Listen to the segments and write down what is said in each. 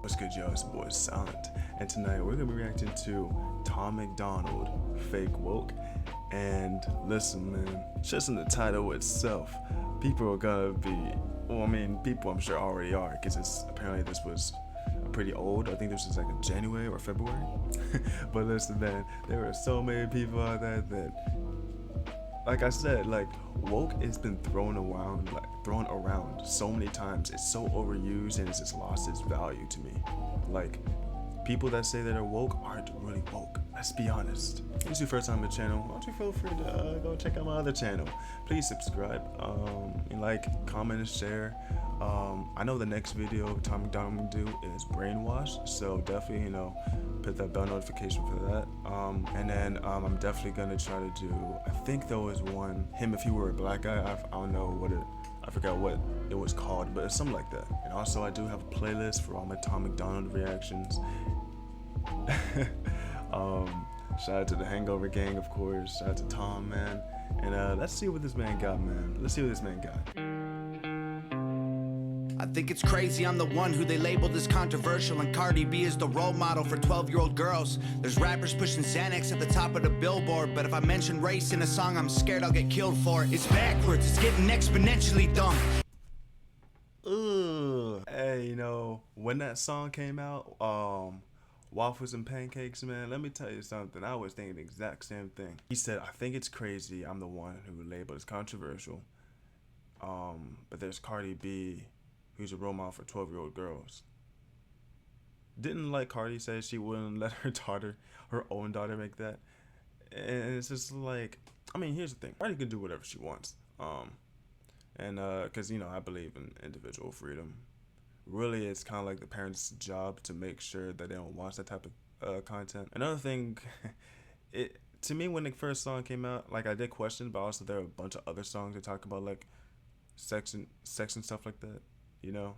What's good, y'all? It's your boy Silent, and tonight we're gonna be reacting to Tom MacDonald, Fake Woke. And listen, man, just in the title itself, people are gonna be, well, I mean, people I'm sure already are, because it's apparently this was pretty old. I think this was like in January or February. But listen, man, there are so many people out there that, like I said, like woke has been thrown around so many times. It's so overused and it's just lost its value to me. Like, people that say that are woke aren't really woke. Let's be honest. If this is your first time on the channel, why don't you feel free to go check out my other channel. Please subscribe, like, comment, and share. I know the next video Tom MacDonald will do is brainwash, so definitely, you know, put that bell notification for that. And then I'm definitely gonna try to do, I think there was one, him if he were a black guy. I don't know what it, I forgot what it was called, but it's something like that. And also I do have a playlist for all my Tom MacDonald reactions. Shout out to the Hangover Gang, of course. Shout out to Tom, man. And let's see what this man got, man. Let's see what this man got. I think it's crazy I'm the one who they labeled as controversial, and Cardi B is the role model for 12-year-old girls. There's rappers pushing Xanax at the top of the billboard, but if I mention race in a song, I'm scared I'll get killed for it. It's backwards, it's getting exponentially dumb. Ugh. Hey, you know, when that song came out, Waffles and Pancakes, man, let me tell you something. I was thinking the exact same thing. He said, I think it's crazy I'm the one who labeled as controversial. But there's Cardi B, who's a role model for 12-year-old girls. Didn't like Cardi say she wouldn't let her own daughter make that. And it's just like, I mean, here's the thing. Cardi can do whatever she wants. Cause, you know, I believe in individual freedom. Really, it's kind of like the parents' job to make sure that they don't watch that type of content. Another thing, to me, when the first song came out, like, I did question, but also there are a bunch of other songs that talk about like sex and stuff like that, you know.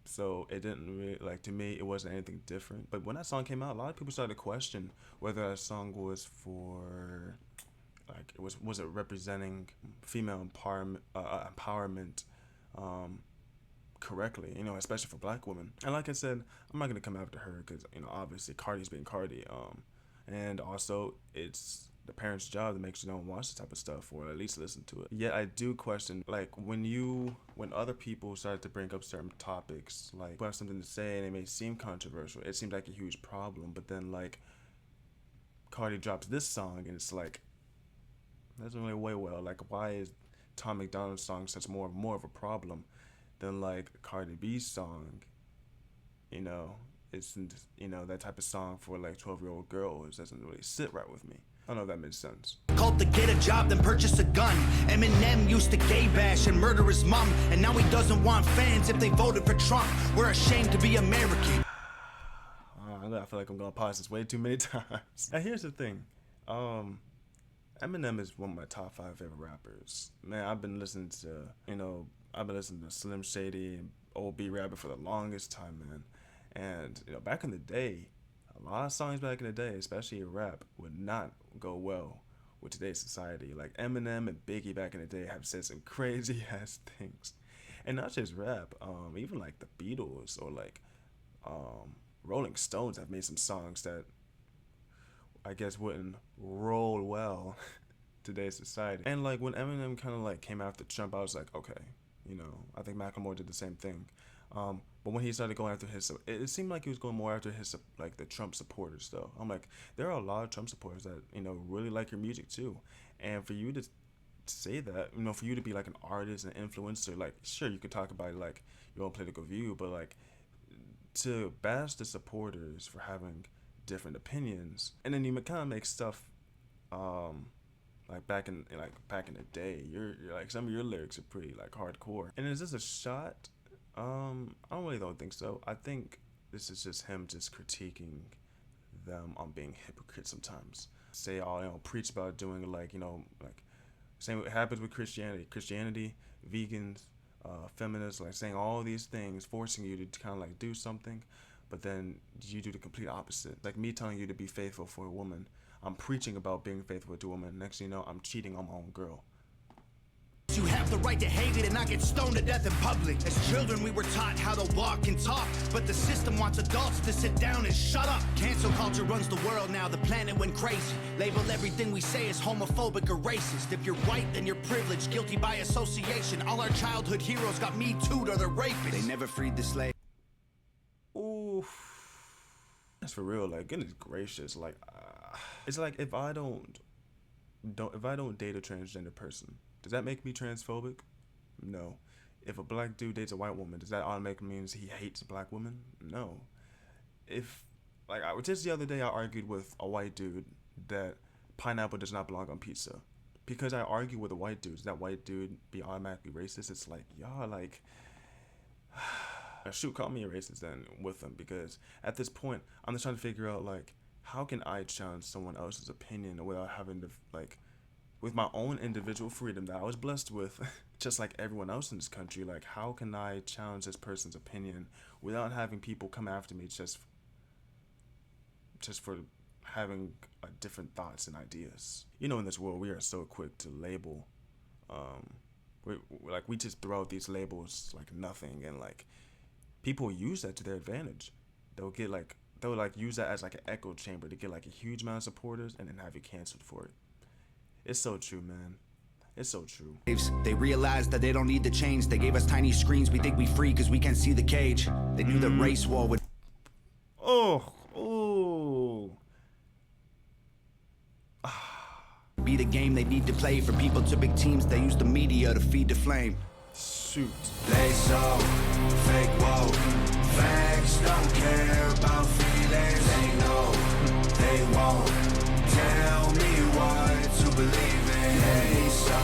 So it didn't really, like, to me, it wasn't anything different. But when that song came out, a lot of people started to question whether that song was for, like, was it representing female empowerment correctly, you know, especially for black women. And like I said, I'm not gonna come after her because, you know, obviously Cardi's being Cardi, and also it's the parents' job to make sure they don't watch this type of stuff or at least listen to it. Yet I do question, like, when other people started to bring up certain topics, like, who have something to say and it may seem controversial, it seems like a huge problem. But then, like, Cardi drops this song and it's like, doesn't really weigh well. Like, why is Tom MacDonald's song such more of a problem than like Cardi B's song? You know, it's, you know, that type of song for like 12-year-old girls doesn't really sit right with me. I don't know if that makes sense. Called to get a job, then purchase a gun. Eminem used to gay bash and murder his mom, and now he doesn't want fans if they voted for Trump. We're ashamed to be American. I feel like I'm gonna pause this way too many times. Now here's the thing. Eminem is one of my top 5 favorite rappers. Man, I've been listening to Slim Shady and Old B Rapper for the longest time, man. And, you know, back in the day, a lot of songs back in the day, especially in rap, would not go well with today's society. Like, Eminem and Biggie back in the day have said some crazy ass things. And not just rap, even like the Beatles or like Rolling Stones have made some songs that I guess wouldn't roll well today's society. And like when Eminem kind of like came after Trump, I was like, okay, you know, I think Macklemore did the same thing. But when he started going after it seemed like he was going more after his, like, the Trump supporters though. I'm like, there are a lot of Trump supporters that, you know, really like your music too. And for you to say that, you know, for you to be like an artist and influencer, like, sure, you could talk about like your own political view, but like to bash the supporters for having different opinions, and then you kind of make stuff like back in the day, you're like, some of your lyrics are pretty like hardcore. And is this a shot? I don't think so. I think this is just him just critiquing them on being hypocrites sometimes. Say all, you know, preach about doing, like, you know, like saying what happens with Christianity, vegans, feminists, like saying all these things, forcing you to kind of like do something, but then you do the complete opposite. Like me telling you to be faithful for a woman. I'm preaching about being faithful to a woman. Next thing you know, I'm cheating on my own girl. You have the right to hate it and not get stoned to death in public. As children, we were taught how to walk and talk, but the system wants adults to sit down and shut up. Cancel culture runs the world now, the planet went crazy. Label everything we say as homophobic or racist. If you're white, then you're privileged, guilty by association. All our childhood heroes got Me Too'd or they're rapists. They never freed the slave. Ooh, that's for real. Like, goodness gracious. Like, it's like if I don't date a transgender person, does that make me transphobic? No. If a black dude dates a white woman, does that automatically means he hates black women? No. If, like, just the other day I argued with a white dude that pineapple does not belong on pizza. Because I argue with a white dude, does that white dude be automatically racist? It's like, y'all, like, shoot, call me a racist then with them, because at this point, I'm just trying to figure out, like, how can I challenge someone else's opinion without having to, like, with my own individual freedom that I was blessed with, just like everyone else in this country, like, how can I challenge this person's opinion without having people come after me just for having different thoughts and ideas? You know, in this world, we are so quick to label. We just throw out these labels like nothing, and like people use that to their advantage. They'll use that as like an echo chamber to get like a huge amount of supporters and then have you canceled for it. It's so true, man. It's so true. They realized that they don't need to change. They gave us tiny screens. We think we free because we can't see the cage. They knew the race war would. Be the game they need to play. For people to big teams, they use the media to feed the flame. Shoot. They so fake woke. Facts don't care about feelings. They know they won't tell me what to believe in. They so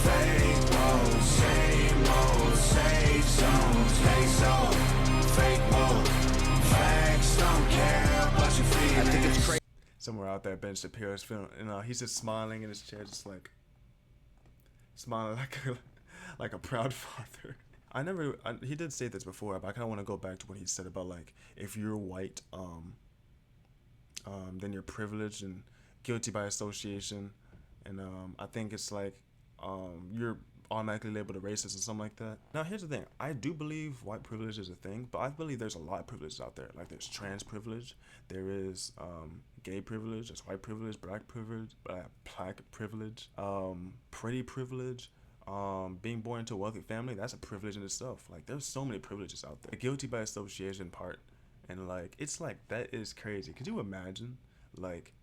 fake woke. Same old safe zones. They so fake woke. Facts don't care about your feelings. I think it's crazy. Somewhere out there, Ben Shapiro's film, he's just smiling in his chair, just like smiling like a proud father. He did say this before, but I kind of want to go back to what he said about like if you're white, then you're privileged and guilty by association, and I think it's like you're automatically labeled a racist or something like that. Now here's the thing, I do believe white privilege is a thing, but I believe there's a lot of privileges out there. Like there's trans privilege, there is gay privilege, there's white privilege, black privilege, pretty privilege, being born into a wealthy family, that's a privilege in itself. Like there's so many privileges out there. The guilty by association part, and like it's like that is crazy. Could you imagine, like,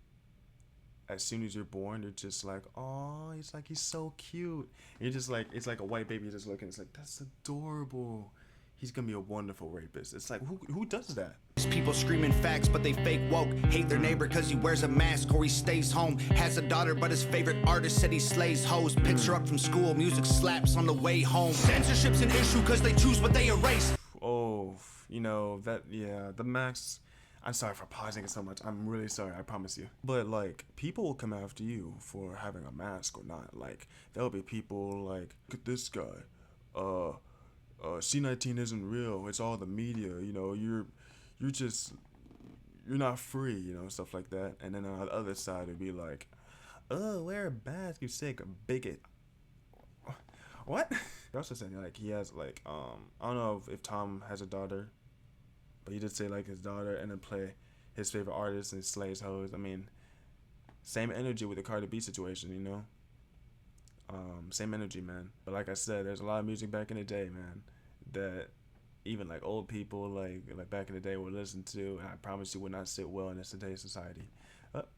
as soon as you're born, you're just like, oh, he's so cute. And you're just like, it's like a white baby just looking. It's like, that's adorable. He's gonna be a wonderful rapist. It's like, who does that? People screaming facts, but they fake woke. Hate their neighbor cause he wears a mask or he stays home. Has a daughter, but his favorite artist said he slays hoes. Picks her up from school, music slaps on the way home. Censorship's an issue cause they choose what they erase. Oh, the max. I'm sorry for pausing it so much. I'm really sorry, I promise you. But like, people will come after you for having a mask or not. Like, there'll be people like, look at this guy. C-19 isn't real. It's all the media. You're not free. Stuff like that. And then on the other side, it'd be like, oh, wear a mask, you sick bigot. What? He also said like he has like I don't know if Tom has a daughter. But he did say like his daughter and then play his favorite artist and slays hoes. I mean, same energy with the Cardi B situation, same energy, man. But like I said, there's a lot of music back in the day, man, that even like old people like back in the day would listen to, and I promise you would not sit well in this today's society.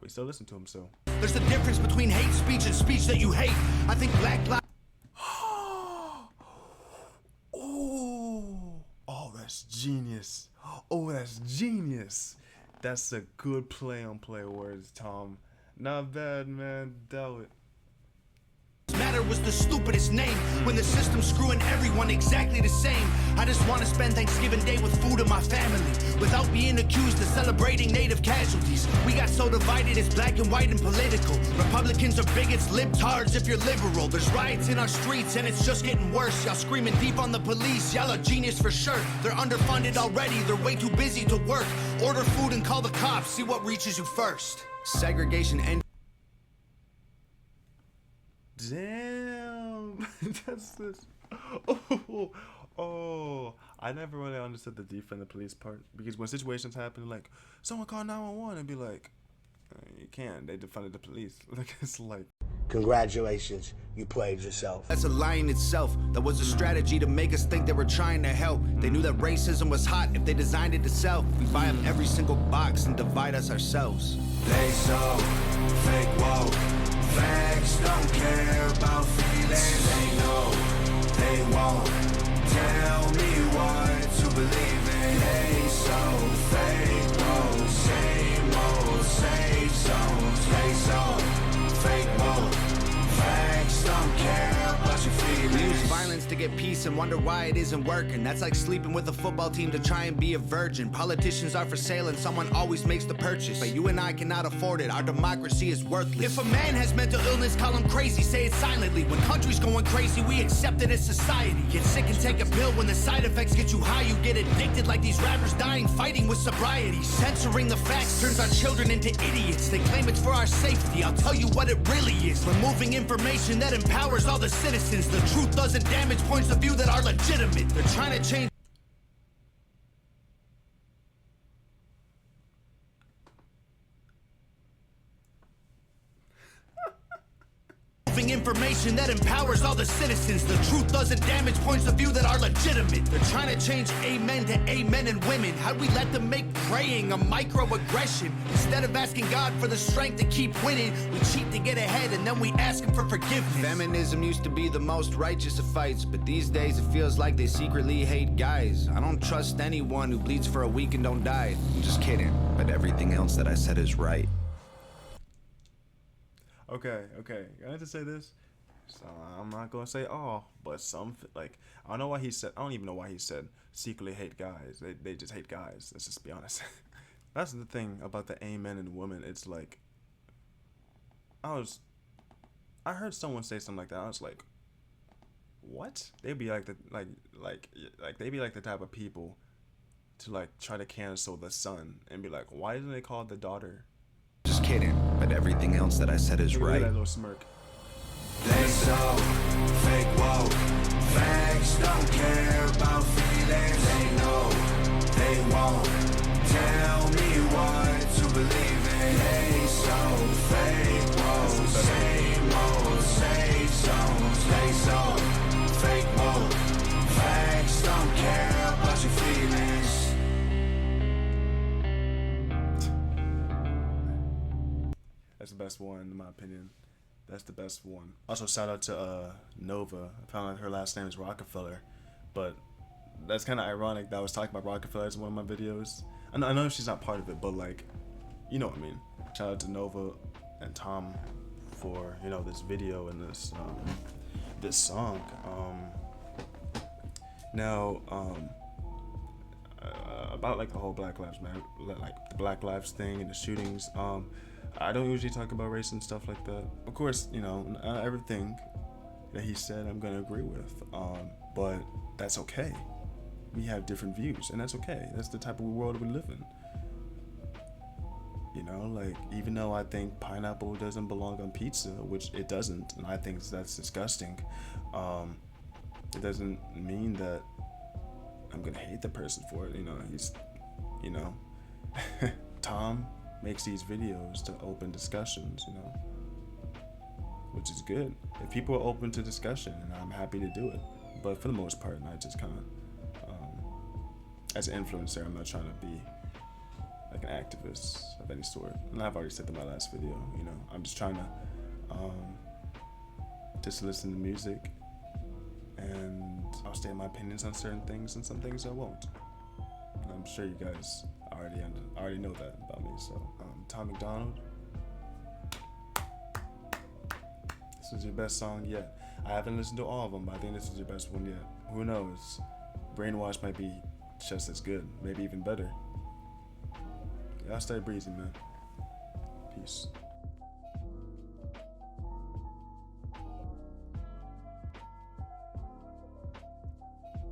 We still listen to them, so. There's a difference between hate speech and speech that you hate. I think black lives. Oh, that's genius. Oh, that's genius. That's a good play on play words, Tom. Not bad, man. Doubt it. Matter was the stupidest name when the system's screwing everyone exactly the same. I just want to spend Thanksgiving Day with food in my family without being accused of celebrating native casualties. We got so divided, it's black and white and political. Republicans are bigots, libtards if you're liberal. There's riots in our streets and it's just getting worse. Y'all screaming deep on the police, y'all are genius for sure. They're underfunded already, they're way too busy to work. Order food and call the cops, see what reaches you first. Segregation and Damn, That's this. Oh, I never really understood the defund the police part, because when situations happen, like someone call 911 and be like, you can't. They defunded the police. Like it's like. Congratulations, you played yourself. That's a lie in itself. That was a strategy to make us think they were trying to help. They knew that racism was hot if they designed it to sell. We buy up every single box and divide us ourselves. They so fake woke. Facts don't care about feelings. They know they won't tell me what to believe in. They so fake woke. Same old safe zones. They so fake woke. Facts don't care about your feelings. We use violence to get peace and wonder why it isn't working. That's like sleeping with a football team to try and be a virgin. Politicians are for sale and someone always makes the purchase, but you and I cannot afford it. Our democracy is worthless. If a man has mental illness, call him crazy, say it silently. When country's going crazy, we accept it as society. Get sick and take a pill. When the side effects get you high, you get addicted like these rappers dying fighting with sobriety. Censoring the facts turns our children into idiots. They claim it's for our safety. I'll tell you what it really is. Removing information that empowers all the citizens. The truth doesn't damage points of view that are legitimate. They're trying to change. Information that empowers all the citizens. The truth doesn't damage points of view that are legitimate. They're trying to change amen to amen and women. How'd we let them make praying a microaggression? Instead of asking God for the strength to keep winning, we cheat to get ahead and then we ask him for forgiveness. Feminism used to be the most righteous of fights, but these days it feels like they secretly hate guys. I don't trust anyone who bleeds for a week and don't die. I'm just kidding, but everything else that I said is right. Okay. I had to say this, so I'm not gonna say all, but some, like, I don't know why he said. I don't even know why he said secretly hate guys. They just hate guys. Let's just be honest. That's the thing about the amen and women. It's like, I heard someone say something like that. I was like, what? They'd be like the they'd be like the type of people to like try to cancel the son and be like, why didn't they call the daughter? Just kidding, but everything else that I said is right. That little smirk. They so fake woke. Facts don't care about feelings. They know they won't tell me what to believe in. They so fake woke. Same old safe zones. They so fake woke. Facts don't care about your feelings. That's the best one, in my opinion. That's the best one. Also, shout out to Nova. I found out her last name is Rockefeller, but that's kind of ironic that I was talking about Rockefeller in one of my videos. I know she's not part of it, but like, you know what I mean. Shout out to Nova and Tom for, you know, this video and this this song. Now, about like the whole Black Lives Matter, like the Black Lives thing and the shootings. I don't usually talk about race and stuff like that. Of course, you know, not everything that he said I'm gonna agree with, but that's okay. We have different views, and that's okay. That's the type of world we live in. You know, like, even though I think pineapple doesn't belong on pizza, which it doesn't, and I think that's disgusting, it doesn't mean that I'm gonna hate the person for it. You know, he's, you know, Tom makes these videos to open discussions, you know, which is good. If people are open to discussion, and I'm happy to do it, but for the most part, I just kind of, as an influencer, I'm not trying to be like an activist of any sort, and I've already said in my last video, you know, I'm just trying to just listen to music, and I'll state my opinions on certain things, and some things I won't. And I'm sure you guys already know that about me. So, Tom MacDonald, this is your best song yet. I haven't listened to all of them, but I think this is your best one yet. Who knows? Brainwash might be just as good, maybe even better. Y'all stay breezy, man. Peace.